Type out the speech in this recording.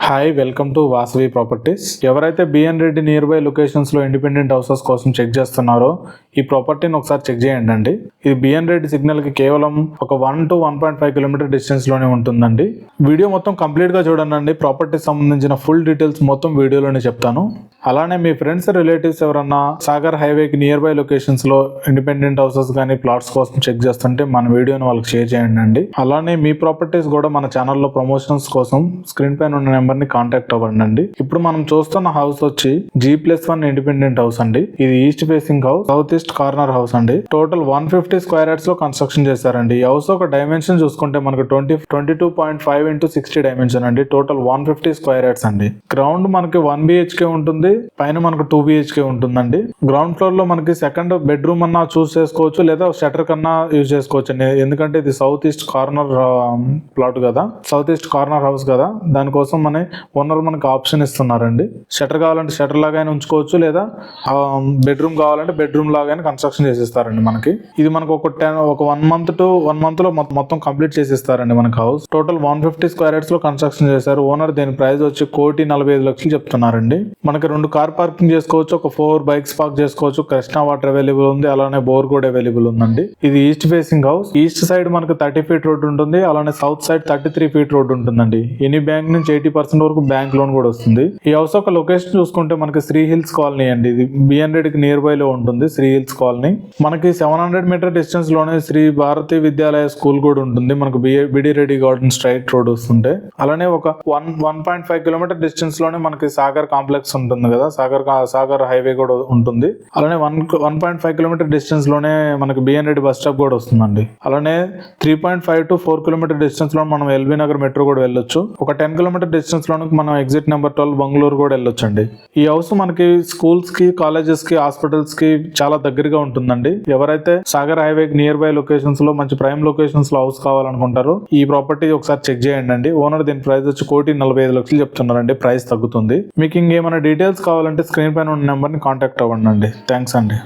Hi, welcome to Vasavi properties. ఎవరైతే BN Reddy nearby locations లో independent houses కోసం check చేస్తున్నారో ఈ ప్రాపర్టీని ఒకసారి చెక్ చేయండి అండి. ఇది బిఎన్ రెడ్డి సిగ్నల్ కి కేవలం ఒక 1 to 1.5 కిలోమీటర్ డిస్టెన్స్ లోనే ఉంటుందండి. వీడియో మొత్తం కంప్లీట్ గా చూడండి. ప్రాపర్టీ సంబంధించిన ఫుల్ డీటెయిల్స్ మొత్తం వీడియోలోనే చెప్తాను. అలానే మీ ఫ్రెండ్స్ రిలేటివ్స్ ఎవరన్నా సాగర్ హైవేకి నియర్ బై లొకేషన్స్ లో ఇండిపెండెంట్ హౌసెస్ కానీ ప్లాట్స్ కోసం చెక్ చేస్తుంటే మన వీడియోని వాళ్ళకి షేర్ చేయండి అండి. అలానే మీ ప్రాపర్టీస్ కూడా మన ఛానల్లో ప్రమోషన్స్ కోసం స్క్రీన్ పైన ఉన్న నెంబర్ ని కాంటాక్ట్ అవ్వండి. ఇప్పుడు మనం చూస్తున్న హౌస్ వచ్చి G+1 ఇండిపెండెంట్ హౌస్ అండి. ఇది east facing house, south east corner house అండి. టోటల్ 150 స్క్వేర్ యార్డ్స్ లో కన్స్ట్రక్షన్ చేశారండి. ఈ హౌస్ ఒక డైమెన్షన్ చూసుకుంటే మనకు 22.5 into 60 డైమెన్షన్ అండి. టోటల్ 150 స్క్వేర్ యార్డ్స్ అండి. గ్రౌండ్ మనకి 1 BHK ఉంటుంది, పైన మనకు 2 BHK ఉంటుందండి. గ్రౌండ్ ఫ్లోర్ లో మనకి సెకండ్ బెడ్రూమ్ అన్నా చూస్ చేసుకోవచ్చు, లేదా షట్టర్ కన్నా యూజ్ చేసుకోవచ్చు అండి. ఎందుకంటే ఇది సౌత్ ఈస్ట్ కార్నర్ ప్లాట్ కదా, సౌత్ ఈస్ట్ కార్నర్ హౌస్ కదా, దానికోసం మన ఓనర్ మనకి ఆప్షన్ ఇస్తున్నారండి. షట్టర్ కావాలంటే షట్టర్ లాగానే ఉంచుకోవచ్చు, లేదా బెడ్రూమ్ కావాలంటే బెడ్రూమ్ లాగానే కన్స్ట్రక్షన్ చేసిస్తారండి మనకి. ఇది మనకు ఒక 1 month లో మొత్తం కంప్లీట్ చేసిస్తారండి మనకి హౌస్. టోటల్ 150 స్క్వేర్ యార్డ్స్ లో కన్స్ట్రక్షన్ చేశారు. ఓనర్ దీని ప్రైస్ వచ్చి 1,45,00,000 చెప్తున్నారండి. మనకి 2 కార్ పార్కింగ్ చేసుకోవచ్చు, ఒక 4 బైక్స్ పార్క్ చేసుకోవచ్చు. కృష్ణా వాటర్ అవైలబుల్ ఉంది, అలానే బోర్ కూడా అవైలబుల్ ఉందండి. ఇది east facing house. East side మనకి 30 feet రోడ్ ఉంటుంది, అలానే సౌత్ సైడ్ 33 feet రోడ్ ఉంటుందండి. ఎనీ బ్యాంక్ నుంచి 80% వరకు బ్యాంక్ లోన్ కూడా వస్తుంది. ఈ హౌస్ ఒక లొకేషన్ చూసుకుంటే మనకి శ్రీ హిల్స్ కాలనీ అండి. ఇది బిఎన్ రెడ్డికి నియర్ బై లో ఉంటుంది శ్రీ హిల్స్ కాలనీ. మనకి 700 meter డిస్టెన్స్ లోనే శ్రీ భారతి విద్యాలయ స్కూల్ కూడా ఉంటుంది. మనకు బిడి రెడ్డి గార్డెన్ స్ట్రైట్ రోడ్ వస్తుంటే, అలానే ఒక 1.5 kilometer డిస్టెన్స్ లోనే మనకి సాగర్ కాంప్లెక్స్ ఉంటుంది కదా, సాగర్ హైవే కూడా ఉంటుంది. అలానే 1.5 kilometer డిస్టెన్స్ లోనే మనకి బిఎన్ రెడ్డి బస్ స్టాప్ కూడా వస్తుందండి. అలానే 3.5 to 4 kilometer డిస్టెన్స్ లో మనం ఎల్బీ నగర్ మెట్రో కూడా వెళ్ళొచ్చు. ఒక 10 kilometer డిస్టెన్స్ లో మనం ఎగ్జిట్ నెంబర్ 12 బంగళూరు కూడా వెళ్ళొచ్చు అండి. ఈ హౌస్ మనకి స్కూల్స్ కి, కాలేజెస్ కి, హాస్పిటల్స్ కి చాలా దగ్గరగా ఉంటుందండి. ఎవరైతే Sagar highway near by locations లో మంచి ప్రైమ్ లొకేషన్స్ లో హౌస్ కావాలనుకుంటారో ఈ ప్రాపర్టీ ఒకసారి చెక్ చేయండి. ఓనర్ దీని ప్రైస్ వచ్చి 1,45,00,000 చెప్తున్నారండి. ప్రైస్ తగ్గుతుంది. మీకు ఇంకేమైనా డీటెయిల్స్ కావాలంటే స్క్రీన్ పైన ఉన్న నెంబర్ని కాంటాక్ట్ అవ్వండి. థ్యాంక్స్ అండి.